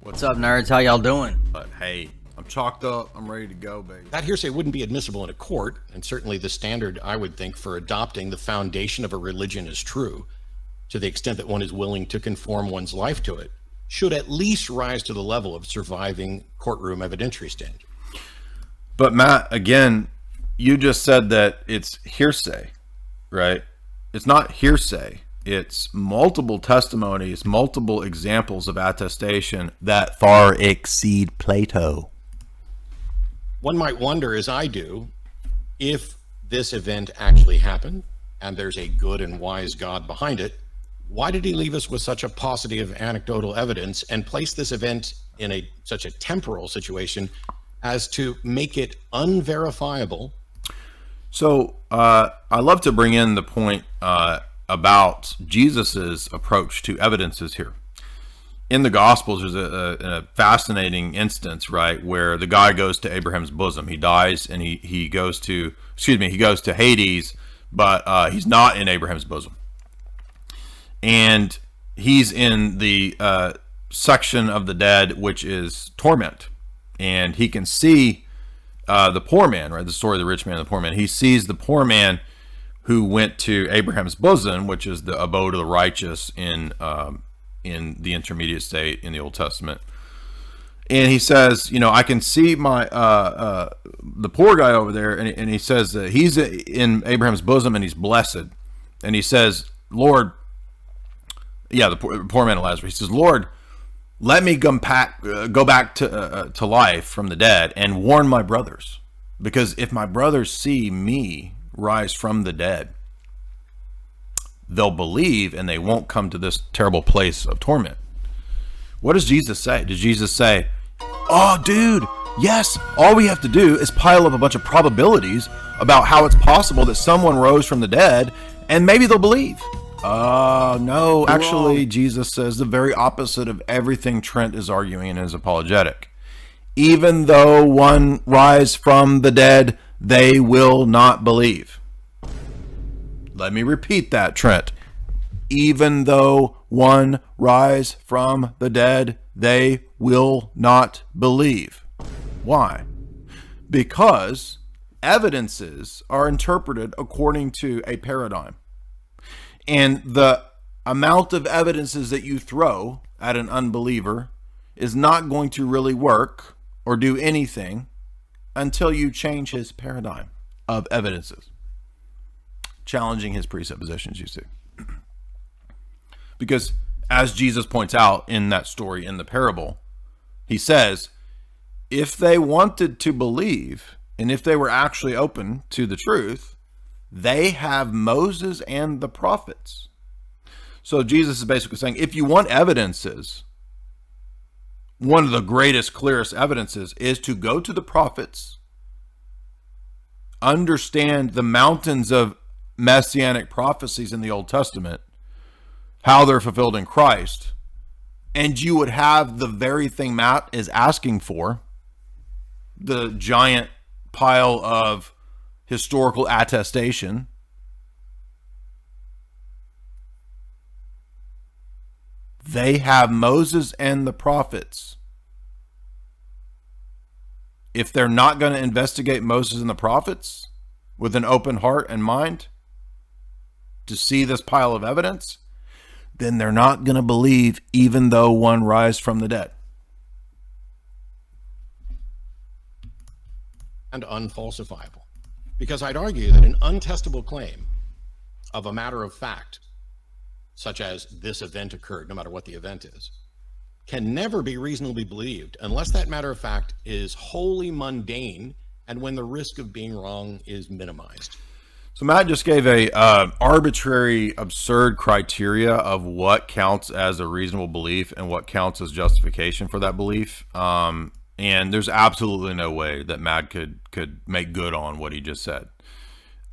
What's up, nerds? How y'all doing? But hey, I'm chalked up. I'm ready to go, baby. That hearsay wouldn't be admissible in a court, and certainly the standard, I would think, for adopting the foundation of a religion is true, to the extent that one is willing to conform one's life to it, should at least rise to the level of surviving courtroom evidentiary standard. But Matt, again, you just said that it's hearsay, right? It's not hearsay. It's multiple testimonies, multiple examples of attestation that far exceed Plato. One might wonder, as I do, if this event actually happened and there's a good and wise God behind it, why did he leave us with such a paucity of anecdotal evidence and place this event in such a temporal situation as to make it unverifiable? So I love to bring in the point about Jesus's approach to evidences here. In the Gospels, there's a fascinating instance, right, where the guy goes to Abraham's bosom. He dies, and he goes to Hades, but he's not in Abraham's bosom. And he's in the section of the dead, which is torment. And he can see the poor man, right, the story of the rich man and the poor man. He sees the poor man who went to Abraham's bosom, which is the abode of the righteous in the intermediate state in the Old Testament. And he says, I can see my the poor guy over there, and he says that he's in Abraham's bosom and he's blessed. And he says, Lord, the poor man Lazarus. He says, Lord, let me go back to life from the dead and warn my brothers, because if my brothers see me rise from the dead, they'll believe and they won't come to this terrible place of torment. What does Jesus say? Does Jesus say, oh, dude, yes, all we have to do is pile up a bunch of probabilities about how it's possible that someone rose from the dead and maybe they'll believe? No, actually, Jesus says the very opposite of everything Trent is arguing in his apologetic. Even though one rise from the dead, they will not believe. Let me repeat that, Trent. Even though one rise from the dead, they will not believe. Why? Because evidences are interpreted according to a paradigm. And the amount of evidences that you throw at an unbeliever is not going to really work or do anything until you change his paradigm of evidences, challenging his presuppositions, you see. Because as Jesus points out in that story, in the parable, he says, if they wanted to believe, and if they were actually open to the truth, they have Moses and the prophets. So Jesus is basically saying, if you want evidences, one of the greatest, clearest evidences is to go to the prophets, understand the mountains of messianic prophecies in the Old Testament, how they're fulfilled in Christ, and you would have the very thing Matt is asking for, the giant pile of historical attestation. They have Moses and the prophets. If they're not going to investigate Moses and the prophets with an open heart and mind to see this pile of evidence, then they're not going to believe even though one rise from the dead. And unfalsifiable. Because I'd argue that an untestable claim of a matter of fact, such as this event occurred, no matter what the event is, can never be reasonably believed unless that matter of fact is wholly mundane and when the risk of being wrong is minimized. So Matt just gave a arbitrary, absurd criteria of what counts as a reasonable belief and what counts as justification for that belief. And there's absolutely no way that Matt could make good on what he just said.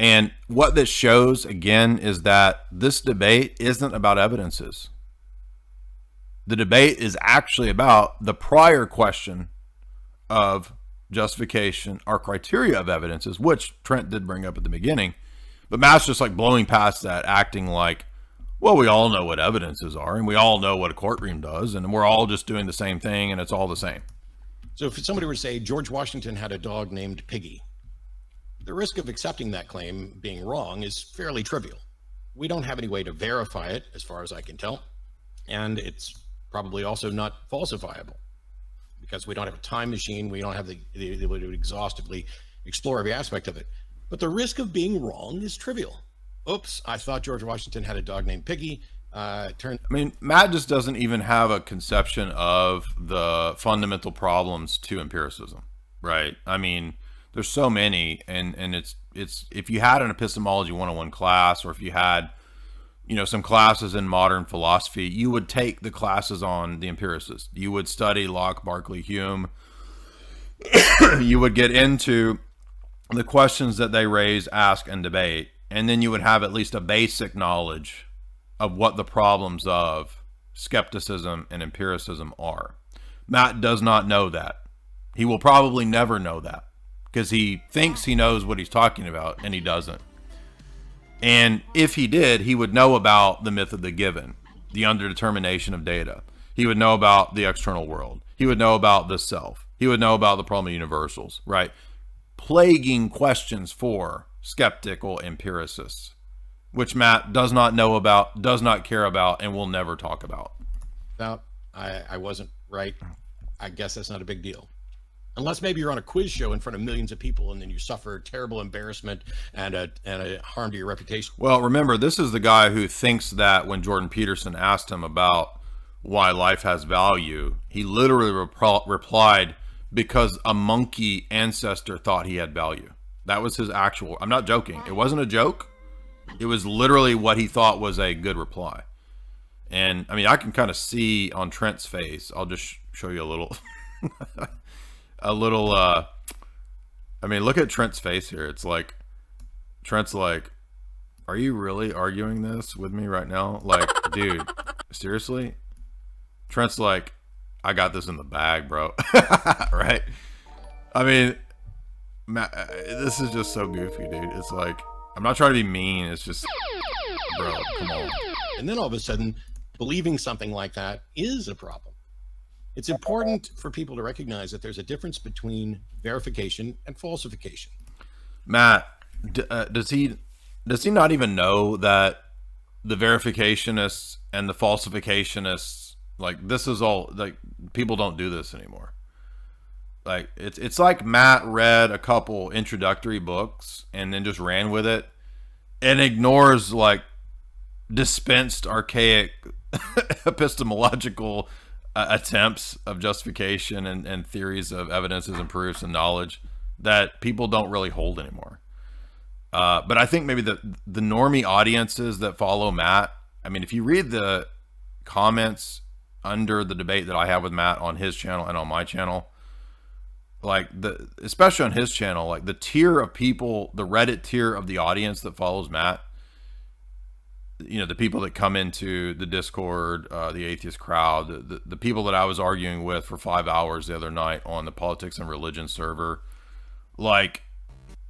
And what this shows, again, is that this debate isn't about evidences. The debate is actually about the prior question of justification, our criteria of evidences, which Trent did bring up at the beginning. But Matt's just like blowing past that, acting like, Well, we all know what evidences are, and we all know what a courtroom does, and we're all just doing the same thing, and it's all the same. So if somebody were to say George Washington had a dog named Piggy, the risk of accepting that claim being wrong is fairly trivial. We don't have any way to verify it, as far as I can tell, and it's probably also not falsifiable because we don't have a time machine. We don't have the ability to exhaustively explore every aspect of it. But the risk of being wrong is trivial. Oops, I thought George Washington had a dog named Piggy. I mean, Matt just doesn't even have a conception of the fundamental problems to empiricism, right? I mean, there's so many, and it's if you had an epistemology 101 class, or if you had, you know, some classes in modern philosophy, you would take the classes on the empiricists. You would study Locke, Berkeley, Hume. You would get into the questions that they raise, ask, and debate, and then you would have at least a basic knowledge of what the problems of skepticism and empiricism are. Matt does not know that. He will probably never know that because he thinks he knows what he's talking about, and he doesn't. And if he did, he would know about the myth of the given, the underdetermination of data. He would know about the external world. He would know about the self. He would know about the problem of universals, right? Plaguing questions for skeptical empiricists, which Matt does not know about, does not care about, and will never talk about. Now, I wasn't right. I guess that's not a big deal. Unless maybe you're on a quiz show in front of millions of people and then you suffer terrible embarrassment and a harm to your reputation. Well, remember, this is the guy who thinks that when Jordan Peterson asked him about why life has value, he literally replied, because a monkey ancestor thought he had value. That was his actual, I'm not joking. It wasn't a joke. It was literally what he thought was a good reply. And I mean, I can kind of see on Trent's face. I'll just show you a little, I mean, look at Trent's face here. It's like, Trent's like, are you really arguing this with me right now? Like, dude, seriously? Trent's like, I got this in the bag, bro. Right? I mean, this is just so goofy, dude. It's like, I'm not trying to be mean. It's just, bro, come on. And then all of a sudden, believing something like that is a problem. It's important for people to recognize that there's a difference between verification and falsification. Matt, does he not even know that the verificationists and the falsificationists, like, this is all, like, people don't do this anymore. Like, it's like Matt read a couple introductory books and then just ran with it and ignores, like, dispensed archaic epistemological attempts of justification and theories of evidences and proofs and knowledge that people don't really hold anymore. But I think maybe the normie audiences that follow Matt, I mean, if you read the comments under the debate that I have with Matt on his channel and on my channel, like especially on his channel, like the tier of people, the Reddit tier of the audience that follows Matt, you know, the people that come into the Discord, the atheist crowd, the people that I was arguing with for 5 hours the other night on the politics and religion server, like,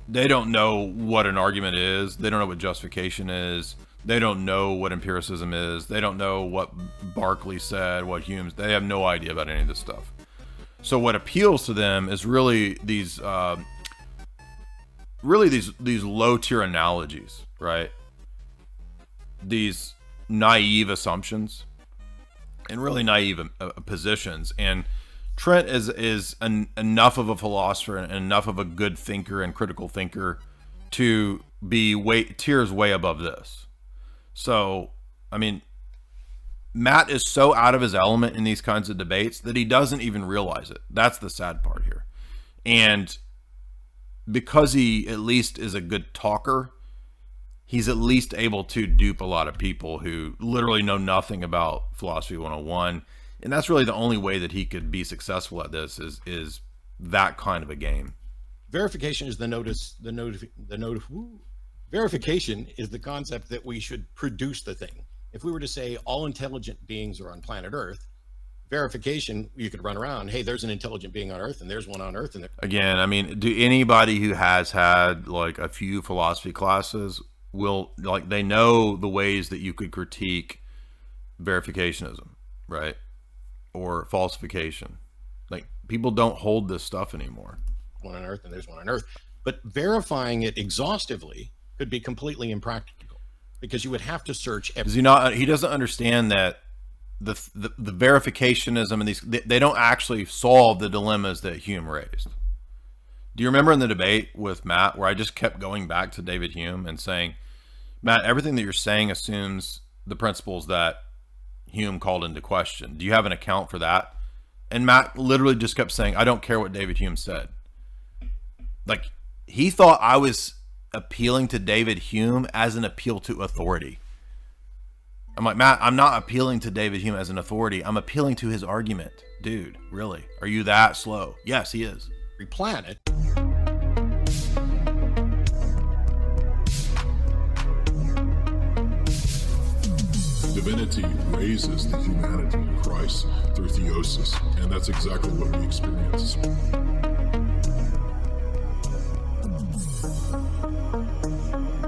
they don't know what an argument is. They don't know what justification is. They don't know what empiricism is. They don't know what Berkeley said, what Hume's. They have no idea about any of this stuff. So what appeals to them is really these low tier analogies, right? These naive assumptions and really naive positions. And Trent is enough of a philosopher and enough of a good thinker and critical thinker to be tiers way above this. So, I mean, Matt is so out of his element in these kinds of debates that he doesn't even realize it. That's the sad part here. And because he at least is a good talker, he's at least able to dupe a lot of people who literally know nothing about Philosophy 101. And that's really the only way that he could be successful at this is that kind of a game. Verification is verification is the concept that we should produce the thing. If we were to say all intelligent beings are on planet Earth, verification, you could run around, hey, there's an intelligent being on Earth and there's one on Earth. And again, I mean, do anybody who has had like a few philosophy classes will, like, they know the ways that you could critique verificationism, right? Or falsification. Like, people don't hold this stuff anymore. One on earth and there's one on earth. But verifying it exhaustively could be completely impractical because you would have to search every. Does he not? He doesn't understand that the verificationism and these, they don't actually solve the dilemmas that Hume raised. Do you remember in the debate with Matt where I just kept going back to David Hume and saying, Matt, everything that you're saying assumes the principles that Hume called into question. Do you have an account for that? And Matt literally just kept saying, I don't care what David Hume said. Like, he thought I was appealing to David Hume as an appeal to authority. I'm like, Matt, I'm not appealing to David Hume as an authority. I'm appealing to his argument. Dude, really? Are you that slow? Yes, he is. Planet. Divinity raises the humanity in Christ through theosis, and that's exactly what we experience.